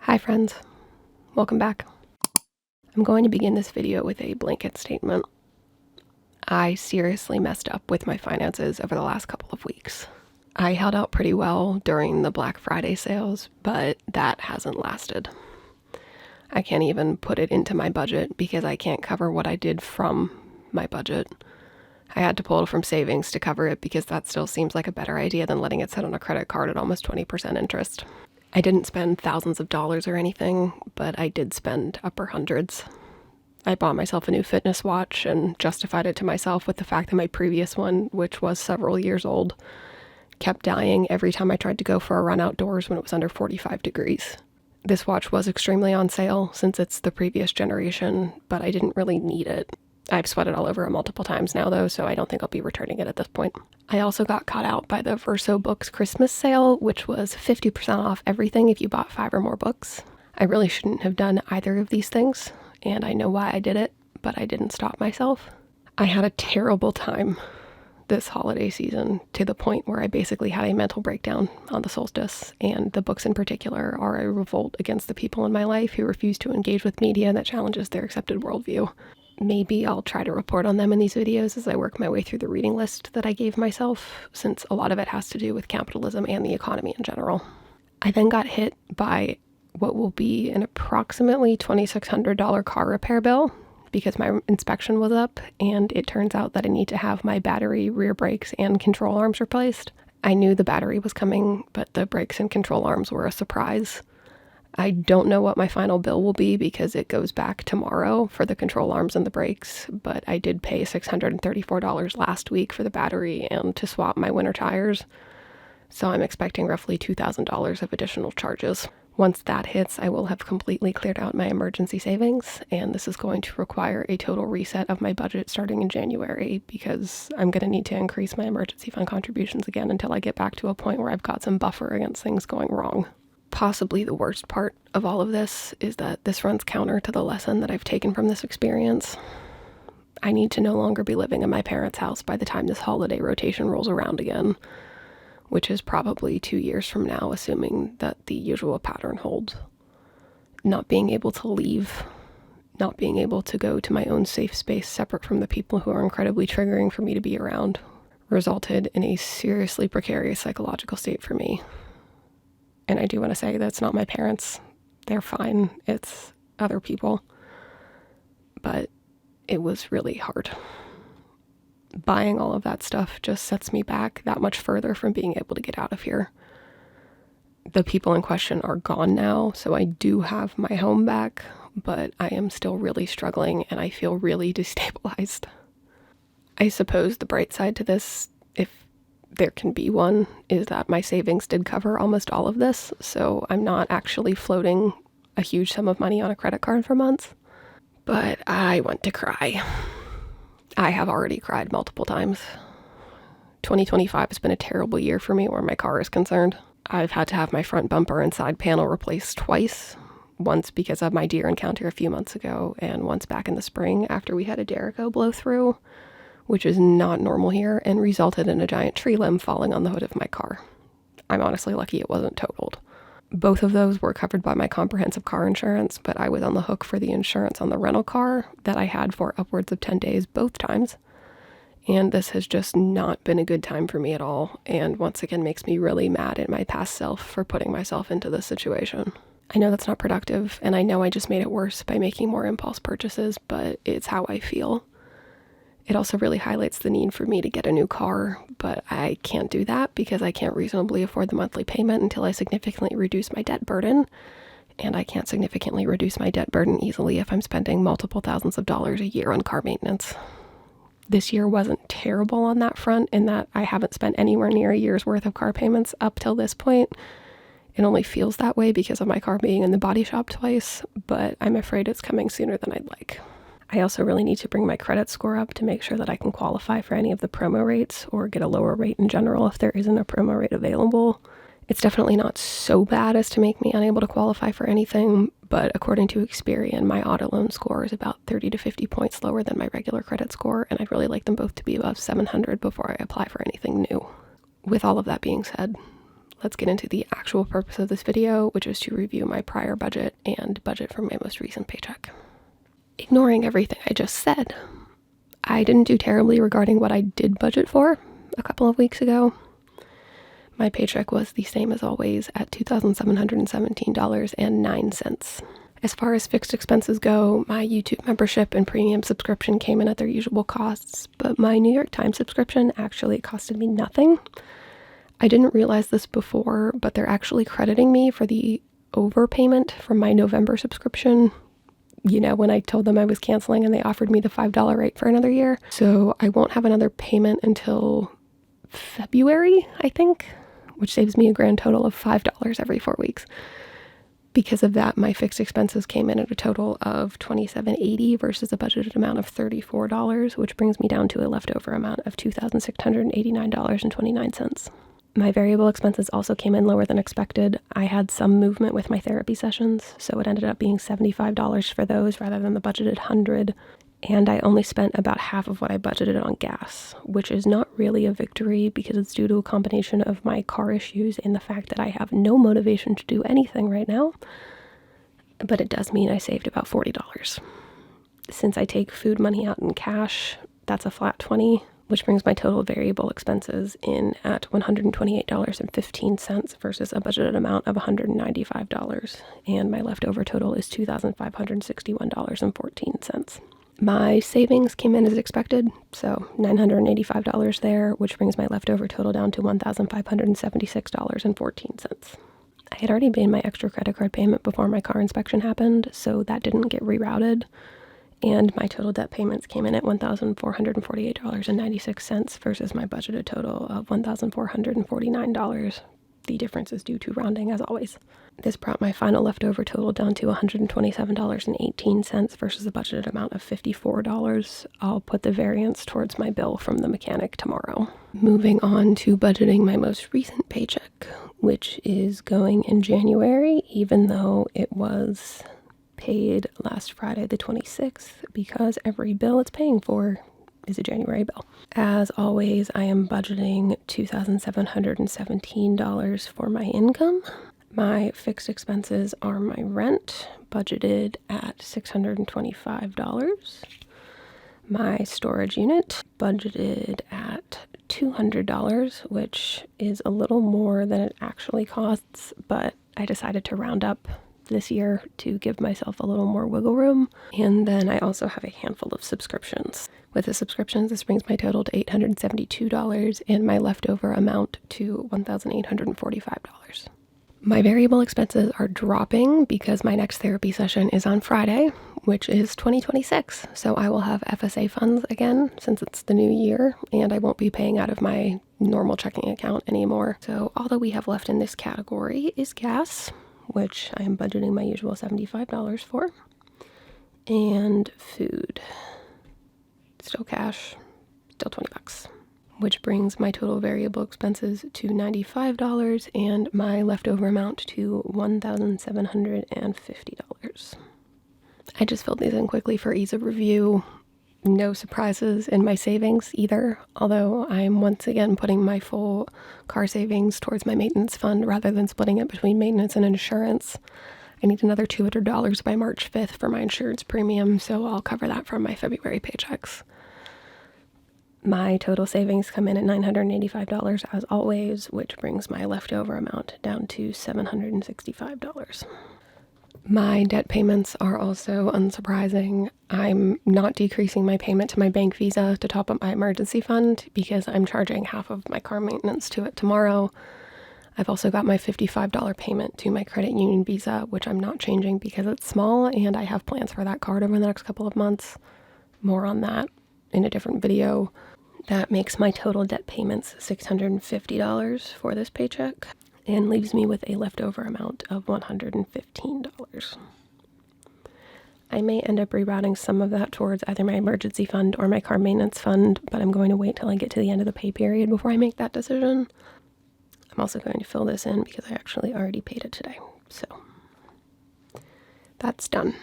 Hi friends, welcome back. I'm going to begin this video with a blanket statement. I seriously messed up with my finances over the last couple of weeks. I held out pretty well during the Black Friday sales, but that hasn't lasted. I can't even put it into my budget because I can't cover what I did from my budget. I had to pull it from savings to cover it because that still seems like a better idea than letting it sit on a credit card at almost 20% interest. I didn't spend thousands of dollars or anything, but I did spend upper hundreds. I bought myself a new fitness watch and justified it to myself with the fact that my previous one, which was several years old, kept dying every time I tried to go for a run outdoors when it was under 45 degrees. This watch was extremely on sale since it's the previous generation, but I didn't really need it. I've sweated all over it multiple times now, though, so I don't think I'll be returning it at this point. I also got caught out by the Verso Books Christmas sale, which was 50% off everything if you bought 5 or more books. I really shouldn't have done either of these things, and I know why I did it, but I didn't stop myself. I had a terrible time this holiday season, to the point where I basically had a mental breakdown on the solstice, and the books in particular are a revolt against the people in my life who refuse to engage with media that challenges their accepted worldview. Maybe I'll try to report on them in these videos as I work my way through the reading list that I gave myself, since a lot of it has to do with capitalism and the economy in general. I then got hit by what will be an approximately $2,600 car repair bill because my inspection was up, and it turns out that I need to have my battery, rear brakes, and control arms replaced. I knew the battery was coming, but the brakes and control arms were a surprise. I don't know what my final bill will be because it goes back tomorrow for the control arms and the brakes, but I did pay $634 last week for the battery and to swap my winter tires, so I'm expecting roughly $2,000 of additional charges. Once that hits, I will have completely cleared out my emergency savings, and this is going to require a total reset of my budget starting in January because I'm going to need to increase my emergency fund contributions again until I get back to a point where I've got some buffer against things going wrong. Possibly the worst part of all of this is that this runs counter to the lesson that I've taken from this experience. I need to no longer be living in my parents' house by the time this holiday rotation rolls around again, which is probably 2 years from now, assuming that the usual pattern holds. Not being able to leave, not being able to go to my own safe space separate from the people who are incredibly triggering for me to be around, resulted in a seriously precarious psychological state for me. And I do want to say that's not my parents. They're fine. It's other people. But it was really hard. Buying all of that stuff just sets me back that much further from being able to get out of here. The people in question are gone now, so I do have my home back, but I am still really struggling and I feel really destabilized. I suppose the bright side to this, if there can be one, is that my savings did cover almost all of this, so I'm not actually floating a huge sum of money on a credit card for months. But I want to cry. I have already cried multiple times. 2025 has been a terrible year for me where my car is concerned. I've had to have my front bumper and side panel replaced twice, once because of my deer encounter a few months ago, and once back in the spring after we had a Derrico blow through, which is not normal here, and resulted in a giant tree limb falling on the hood of my car. I'm honestly lucky it wasn't totaled. Both of those were covered by my comprehensive car insurance, but I was on the hook for the insurance on the rental car that I had for upwards of 10 days both times. And this has just not been a good time for me at all, and once again makes me really mad at my past self for putting myself into this situation. I know that's not productive, and I know I just made it worse by making more impulse purchases, but it's how I feel. It also really highlights the need for me to get a new car, but I can't do that because I can't reasonably afford the monthly payment until I significantly reduce my debt burden, and I can't significantly reduce my debt burden easily if I'm spending multiple thousands of dollars a year on car maintenance. This year wasn't terrible on that front in that I haven't spent anywhere near a year's worth of car payments up till this point. It only feels that way because of my car being in the body shop twice, but I'm afraid it's coming sooner than I'd like. I also really need to bring my credit score up to make sure that I can qualify for any of the promo rates or get a lower rate in general if there isn't a promo rate available. It's definitely not so bad as to make me unable to qualify for anything, but according to Experian, my auto loan score is about 30 to 50 points lower than my regular credit score, and I'd really like them both to be above 700 before I apply for anything new. With all of that being said, let's get into the actual purpose of this video, which is to review my prior budget and budget for my most recent paycheck. Ignoring everything I just said, I didn't do terribly regarding what I did budget for a couple of weeks ago. My paycheck was the same as always at $2,717.09. As far as fixed expenses go, my YouTube membership and premium subscription came in at their usual costs, but my New York Times subscription actually costed me nothing. I didn't realize this before, but they're actually crediting me for the overpayment from my November subscription. You know, when I told them I was canceling and they offered me the $5 rate for another year. So I won't have another payment until February, I think, which saves me a grand total of $5 every 4 weeks. Because of that, my fixed expenses came in at a total of $27.80 versus a budgeted amount of $34, which brings me down to a leftover amount of $2,689.29. My variable expenses also came in lower than expected. I had some movement with my therapy sessions, so it ended up being $75 for those rather than the budgeted $100. And I only spent about half of what I budgeted on gas, which is not really a victory because it's due to a combination of my car issues and the fact that I have no motivation to do anything right now. But it does mean I saved about $40. Since I take food money out in cash, that's a flat $20, which brings my total variable expenses in at $128.15 versus a budgeted amount of $195. And my leftover total is $2,561.14. My savings came in as expected, so $985 there, which brings my leftover total down to $1,576.14. I had already made my extra credit card payment before my car inspection happened, so that didn't get rerouted, and my total debt payments came in at $1,448.96 versus my budgeted total of $1,449. The difference is due to rounding, as always. This brought my final leftover total down to $127.18 versus a budgeted amount of $54. I'll put the variance towards my bill from the mechanic tomorrow. Moving on to budgeting my most recent paycheck, which is going in January, even though it was paid last Friday the 26th, because every bill it's paying for is a January bill. As always, I am budgeting $2,717 for my income. My fixed expenses are my rent, budgeted at $625. My storage unit, budgeted at $200, which is a little more than it actually costs, but I decided to round up this year to give myself a little more wiggle room. And then I also have a handful of subscriptions. With the subscriptions, this brings my total to $872 and my leftover amount to $1,845. My variable expenses are dropping because my next therapy session is on Friday, which is 2026. So I will have FSA funds again since it's the new year, and I won't be paying out of my normal checking account anymore. So all that we have left in this category is gas, which I am budgeting my usual $75 for, and food. Still cash, still $20, which brings my total variable expenses to $95 and my leftover amount to $1,750. I just filled these in quickly for ease of review. No surprises in my savings either, although I'm once again putting my full car savings towards my maintenance fund rather than splitting it between maintenance and insurance. I need another $200 by March 5th for my insurance premium, so I'll cover that from my February paychecks. My total savings come in at $985 as always, which brings my leftover amount down to $765. My debt payments are also unsurprising. I'm not decreasing my payment to my bank Visa to top up my emergency fund because I'm charging half of my car maintenance to it tomorrow. I've also got my $55 payment to my credit union Visa, which I'm not changing because it's small and I have plans for that card over the next couple of months. More on that in a different video. That makes my total debt payments $650 for this paycheck and leaves me with a leftover amount of $115. I may end up rerouting some of that towards either my emergency fund or my car maintenance fund, but I'm going to wait till I get to the end of the pay period before I make that decision. I'm also going to fill this in because I actually already paid it today. So that's done.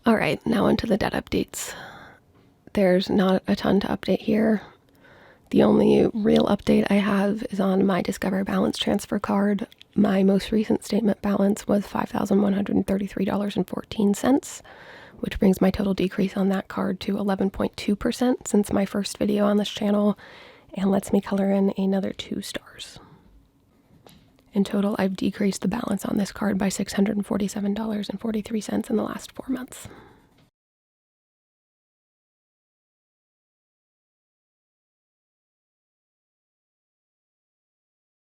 All right, now onto the debt updates. There's not a ton to update here. The only real update I have is on my Discover balance transfer card. My most recent statement balance was $5,133.14, which brings my total decrease on that card to 11.2% since my first video on this channel, and lets me color in another 2 stars. In total, I've decreased the balance on this card by $647.43 in the last 4 months.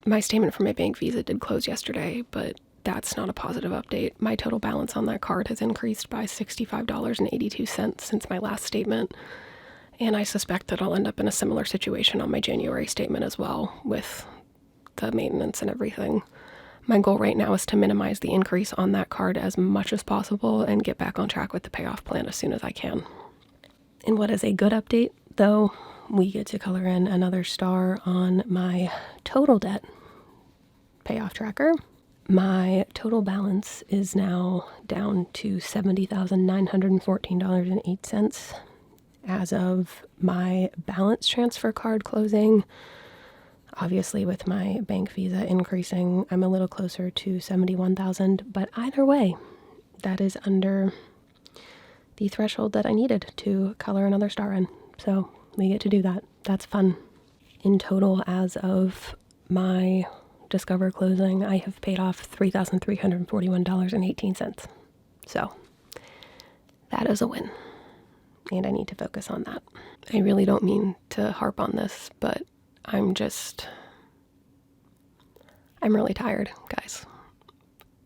My statement for my bank Visa did close yesterday, but that's not a positive update. My total balance on that card has increased by $65.82 since my last statement, and I suspect that I'll end up in a similar situation on my January statement as well, with the maintenance and everything. My goal right now is to minimize the increase on that card as much as possible and get back on track with the payoff plan as soon as I can. And what is a good update, though, we get to color in another star on my total debt payoff tracker. My total balance is now down to $70,914.08 as of my balance transfer card closing. Obviously, with my bank Visa increasing, I'm a little closer to $71,000, but either way, that is under the threshold that I needed to color another star in. So we get to do that. That's fun. In total, as of my Discover closing, I have paid off $3,341.18. So that is a win, and I need to focus on that. I really don't mean to harp on this, but I'm really tired, guys.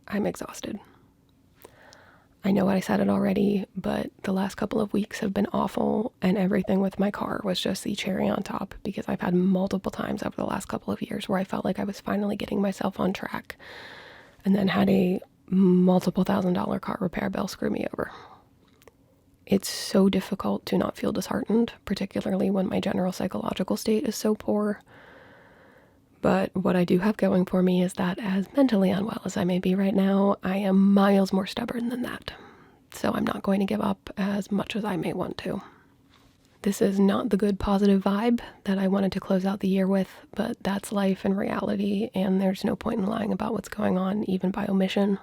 I'm exhausted. I know I said it already, but the last couple of weeks have been awful, and everything with my car was just the cherry on top, because I've had multiple times over the last couple of years where I felt like I was finally getting myself on track, and then had a multiple $1,000 car repair bill screw me over. It's so difficult to not feel disheartened, particularly when my general psychological state is so poor. But what I do have going for me is that, as mentally unwell as I may be right now, I am miles more stubborn than that. So I'm not going to give up as much as I may want to. This is not the good positive vibe that I wanted to close out the year with, but that's life and reality, and there's no point in lying about what's going on, even by omission.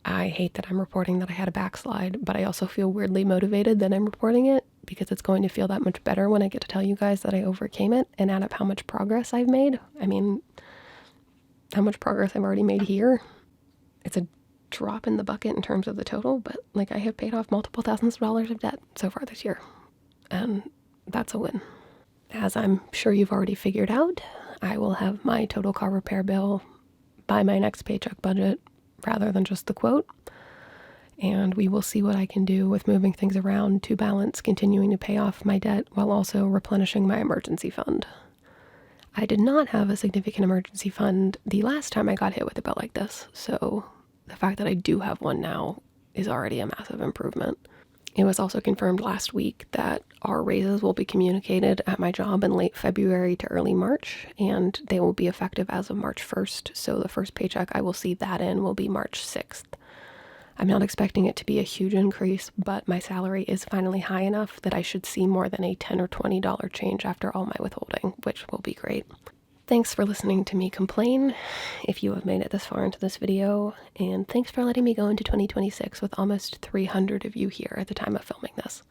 I hate that I'm reporting that I had a backslide, but I also feel weirdly motivated that I'm reporting it, because it's going to feel that much better when I get to tell you guys that I overcame it and add up how much progress I've made. I mean, how much progress I've already made here. It's a drop in the bucket in terms of the total, but like, I have paid off multiple thousands of dollars of debt so far this year, and that's a win. As I'm sure you've already figured out, I will have my total car repair bill by my next paycheck budget rather than just the quote. And we will see what I can do with moving things around to balance continuing to pay off my debt while also replenishing my emergency fund. I did not have a significant emergency fund the last time I got hit with a bill like this, so the fact that I do have one now is already a massive improvement. It was also confirmed last week that our raises will be communicated at my job in late February to early March, and they will be effective as of March 1st, so the first paycheck I will see that in will be March 6th. I'm not expecting it to be a huge increase, but my salary is finally high enough that I should see more than a $10 or $20 change after all my withholding, which will be great. Thanks for listening to me complain, if you have made it this far into this video, and thanks for letting me go into 2026 with almost 300 of you here at the time of filming this.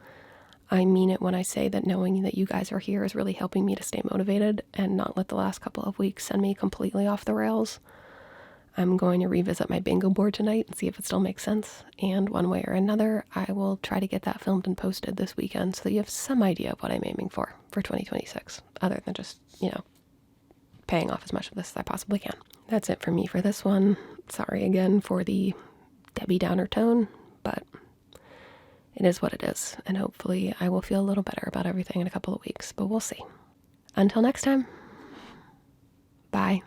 I mean it when I say that knowing that you guys are here is really helping me to stay motivated and not let the last couple of weeks send me completely off the rails. I'm going to revisit my bingo board tonight and see if it still makes sense, and one way or another, I will try to get that filmed and posted this weekend so that you have some idea of what I'm aiming for 2026, other than just, paying off as much of this as I possibly can. That's it for me for this one. Sorry again for the Debbie Downer tone, but it is what it is, and hopefully I will feel a little better about everything in a couple of weeks, but we'll see. Until next time, bye.